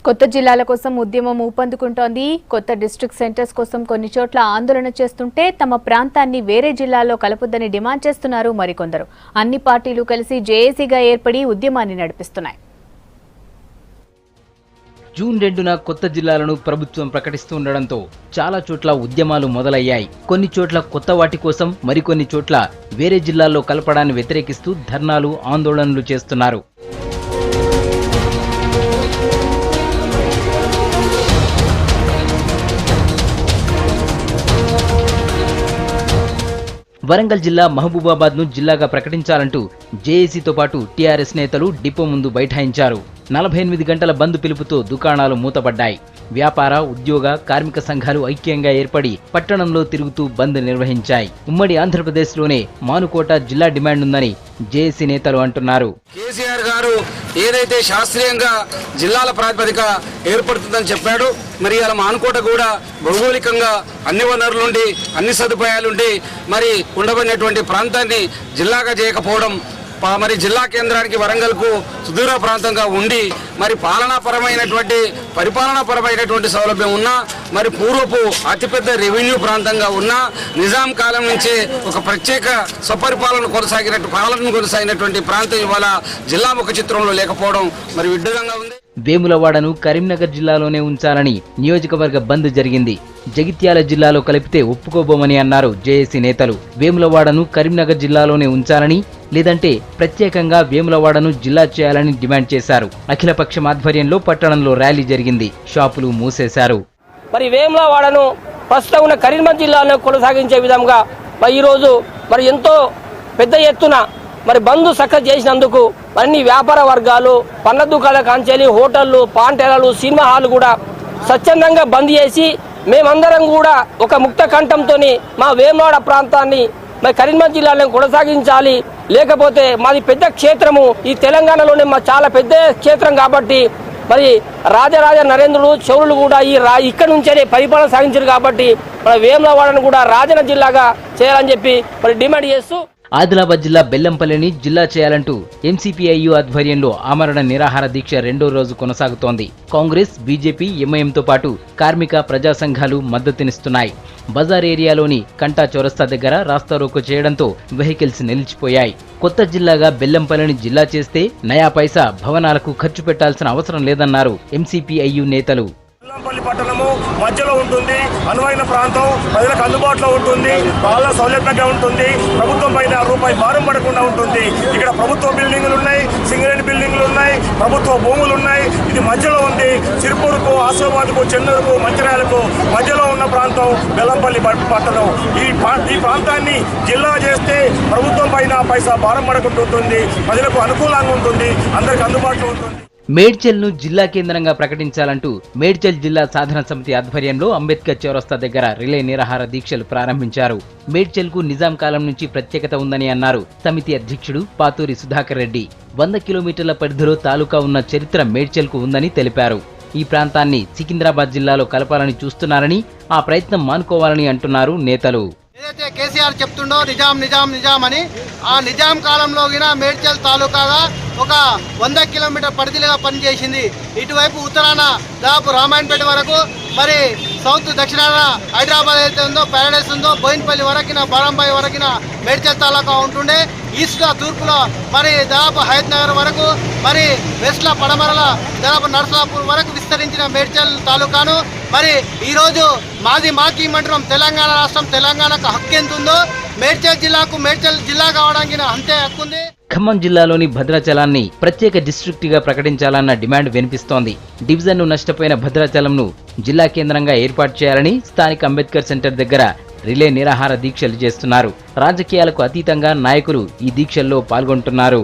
కొత్త జిల్లాల కోసం ఉద్యమం ఊపందుకుంటోంది. కొత్త డిస్ట్రిక్ట్ సెంటర్స్ కోసం కొన్ని చోట్ల ఆందోళన చేస్తుంటే తమ ప్రాంతాన్ని వేరే జిల్లాల్లో కలపొద్దని డిమాండ్ చేస్తున్నారు మరికొందరు. అన్ని పార్టీలు కలిసి జేఏసీగా ఏర్పడి ఉద్యమాన్ని నడిపిస్తున్నాయి. జూన్ 2న కొత్త జిల్లాలను ప్రభుత్వం ప్రకటిస్తుండడంతో చాలా చోట్ల ఉద్యమాలు మొదలయ్యాయి. కొన్ని చోట్ల కొత్త వాటి కోసం, మరికొన్ని చోట్ల వేరే జిల్లాల్లో కలపడాన్ని వ్యతిరేకిస్తూ ధర్నాలు, ఆందోళనలు చేస్తున్నారు. వరంగల్ జిల్లా మహబూబాబాద్ ను జిల్లాగా ప్రకటించాలంటూ జేఏసీతో పాటు టీఆర్ఎస్ నేతలు డిపో ముందు బైఠాయించారు. 48 గంటల బంద్ పిలుపుతో దుకాణాలు మూతపడ్డాయి. వ్యాపార, ఉద్యోగ, కార్మిక సంఘాలు ఐక్యంగా ఏర్పడి పట్టణంలో తిరుగుతూ బంద్ నిర్వహించాయి. ఉమ్మడి ఆంధ్రప్రదేశ్లోనే మానుకోట జిల్లా డిమాండ్ ఉందని జేఏసీ నేతలు అంటున్నారు. కేసీఆర్ గారు ఏదైతే శాస్త్రీయంగా జిల్లాల ప్రాతిపదిక ఏర్పడుతుందని చెప్పాడు, మరి అలా మానుకోట కూడా భౌగోళికంగా అన్ని వనరులుండి, అన్ని సదుపాయాలుండి మరి ఉండబడినటువంటి ప్రాంతాన్ని జిల్లాగా చేయకపోవడం, మరి జిల్లా కేంద్రానికి వరంగల్కు సుదూర ప్రాంతంగా ఉండి మరి పరిపాలనాపరమైనటువంటి సౌలభ్యం ఉన్నా, మరి పూర్వపు అతిపెద్ద రెవెన్యూ ప్రాంతంగా ఉన్నా, నిజాం కాలం నుంచే ఒక ప్రత్యేక స్వపరిపాలన కొనసాగినటువంటి ప్రాంతం ఇవాళ జిల్లా ముఖ చిత్రంలో లేకపోవడం మరి విడ్డూరంగా ఉంది. వేములవాడను కరీంనగర్ జిల్లాలోనే ఉంచాలని నియోజకవర్గ బంద్ జరిగింది. జగిత్యాల జిల్లాలో కలిపితే ఒప్పుకోబోమని అన్నారు జేఏసీ నేతలు. వేములవాడను కరీంనగర్ జిల్లాలోనే ఉంచాలని, లేదంటే ప్రత్యేకంగా వేములవాడను జిల్లా చేయాలని డిమాండ్ చేశారు. అఖిలపక్షం ఆధ్వర్యంలో పట్టణంలో ర్యాలీ జరిగింది. షాపులు మూసేశారు. మరి వేములవాడను ప్రస్తుతం ఉన్న కరీంనగర్ జిల్లాలో కొనసాగించే విధంగా మరి ఈరోజు మరి ఎంతో పెద్ద ఎత్తున మరి బంద్ సక్కస్ చేసినందుకు అన్ని వ్యాపార వర్గాలు, పండ్ల దుకాణాల కాంచెలి, హోటళ్లు, పాంటేరాలు, సినిమా హాల్ కూడా స్వచ్ఛందంగా బంద్ చేసి మేమందరం కూడా ఒక ముక్త కంఠంతో మా వేములవాడ ప్రాంతాన్ని మరి కరీంనగర్ జిల్లాలో కొనసాగించాలి. లేకపోతే మాది పెద్ద క్షేత్రము, ఈ తెలంగాణలోనే మా చాలా పెద్ద క్షేత్రం కాబట్టి మరి రాజరాజ నరేంద్రుడు చౌరులు కూడా ఇక్కడ నుంచే పరిపాలన సాగించారు కాబట్టి మన వేములవాడను కూడా రాజన జిల్లాగా చేయాలని చెప్పి మరి డిమాండ్ చేస్తూ ఆదిలాబాద్ జిల్లా బెల్లంపల్లిని జిల్లా చేయాలంటూ ఎంసీపీఐయు ఆధ్వర్యంలో ఆమరణ నిరాహార దీక్ష 2వ రోజు కొనసాగుతోంది. కాంగ్రెస్, బీజేపీ, ఎంఐఎంతో పాటు కార్మిక, ప్రజా సంఘాలు మద్దతునిస్తున్నాయి. బజార్ ఏరియాలోని కంటా చౌరస్తా దగ్గర రాస్తారోకో చేయడంతో వెహికల్స్ నిలిచిపోయాయి. కొత్త జిల్లాగా బెల్లంపల్లిని జిల్లా చేస్తే నయా పైసా భవనాలకు ఖర్చు పెట్టాల్సిన అవసరం లేదన్నారు ఎంసీపీఐయు నేతలు. బెల్లంపల్లి పట్టణము మధ్యలో ఉంటుంది, అనువైన ప్రాంతం, ప్రజలకు అందుబాటులో ఉంటుంది, చాలా సౌలభ్యంగా ఉంటుంది, ప్రభుత్వం పైన రూపాయి భారం పడకుండా ఉంటుంది. ఇక్కడ ప్రభుత్వ బిల్డింగులు ఉన్నాయి, సింగరేణి బిల్డింగులు ఉన్నాయి, ప్రభుత్వ భూములు ఉన్నాయి. ఇది మధ్యలో ఉంది. సిరిపూర్కు, ఆసిఫాబాద్కు, చెన్నూరుకు, మంచిర్యాలకు మధ్యలో ఉన్న ప్రాంతం బెల్లంపల్లి పట్టణం. ఈ ప్రాంతాన్ని జిల్లా చేస్తే ప్రభుత్వం పైన పైసా భారం పడకుండా ఉంటుంది, ప్రజలకు అనుకూలంగా ఉంటుంది, అందరికి అందుబాటులో ఉంటుంది. మేడ్చల్ను జిల్లా కేంద్రంగా ప్రకటించాలంటూ మేడ్చల్ జిల్లా సాధన సమితి ఆధ్వర్యంలో అంబేద్కర్ చౌరస్తా దగ్గర రిలే నిరాహార దీక్షలు ప్రారంభించారు. మేడ్చల్కు నిజాం కాలం నుంచి ప్రత్యేకత ఉందని అన్నారు సమితి అధ్యక్షుడు పాతూరి సుధాకర్ రెడ్డి. 100 కిలోమీటర్ల పరిధిలో తాలూకా ఉన్న చరిత్ర మేడ్చల్కు ఉందని తెలిపారు. ఈ ప్రాంతాన్ని సికింద్రాబాద్ జిల్లాలో కలపాలని చూస్తున్నారని, ఆ ప్రయత్నం మానుకోవాలని అంటున్నారు నేతలు. ఏదైతే కేసీఆర్ చెప్తుండో నిజాం నిజాం నిజాం అని, ఆ నిజాం కాలంలో గిన మేడ్చల్ తాలూకాగా ఒక 100 కిలోమీటర్ పరిధిగా పనిచేసింది. ఇటువైపు ఉత్తరాన దాదాపు రామాయణపేట వరకు, మరి సౌత్ దక్షిణాన హైదరాబాద్ అయితే ఉందో, ప్యారడైస్ ఉందో, బోయిన్పల్లి వరకున, బారంబాయి వరకున మేడ్చల్ తాలూకా ఉంటుండే. ఈస్ట్లో, తూర్పులో మరి దాదాపు హయత్ నగర్ వరకు, మరి వెస్ట్లో పడమరల దాదాపు నర్సాపూర్ వరకు విస్తరించిన మేడ్చల్ తాలూకాను మరి ఈరోజు మాకి మండలం తెలంగాణ రాష్ట్రం, తెలంగాణకు హక్కు ఎంత ఉందో మేడ్చల్ జిల్లాకు మేడ్చల్ జిల్లా కావడానికి అంతే హక్కు ఉంది. ఖమ్మం జిల్లాలోని భద్రాచలాన్ని ప్రత్యేక డిస్ట్రిక్ట్ గా ప్రకటించాలన్న డిమాండ్ వినిపిస్తోంది. డివిజన్ ను నష్టపోయిన భద్రాచలంను జిల్లా కేంద్రంగా ఏర్పాటు చేయాలని స్థానిక అంబేద్కర్ సెంటర్ దగ్గర రిలే నిరాహార దీక్షలు చేస్తున్నారు. రాజకీయాలకు అతీతంగా నాయకులు ఈ దీక్షల్లో పాల్గొంటున్నారు.